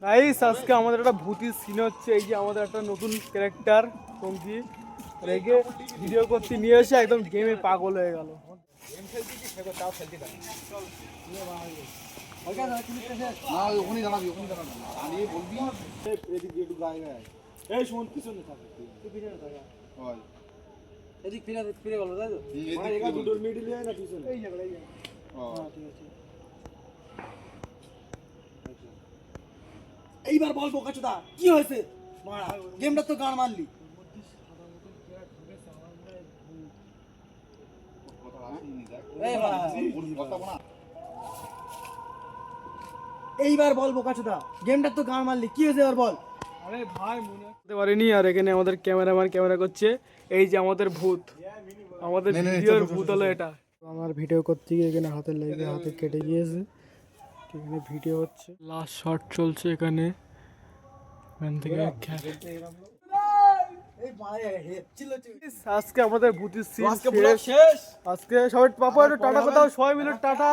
Guys আজকে আমাদের একটা ভূতির সিন হচ্ছে। এই যে আমাদের একটা নতুন ক্যারেক্টার টঙ্কি রেগে ভিডিও করতে নিয়ে এসে একদম গেমে পাগল হয়ে গেল। এই শোন পিছনে থাক, তুই পিছনে থাক। এদিক ফিরে ফিরে গেল তাই তো? মানে একা দুটোর মিডল এ না পিছনে? এই জায়গা এই জায়গা। হ্যাঁ ঠিক আছে। এইবার বল বোকাচোদা কি হয়েছে? মারা গেমটা তো গান মারলি। এইবার বল বোকাচোদা গেমটা তো গান মারলি কি হয়েছে এবার বল। আরে ভাই মনে করতে পারিনি। আর এখানে আমাদের ক্যামেরাম্যান ক্যামেরা করছে। এই যে আমাদের ভূত, আমাদের ভিডিওর ভূত হলো এটা। আমার ভিডিও করতে গিয়ে এখানে হাতের লেগে হাতে কেটে গিয়েছে। এখানে ভিডিও হচ্ছে, লাস্ট শট চলছে এখানে। এখান থেকে আজকে আমাদের ভূতির সিন শেষ। আজকে সবাই পাপা টাটা কোথাও সবাই মিলে টাটা।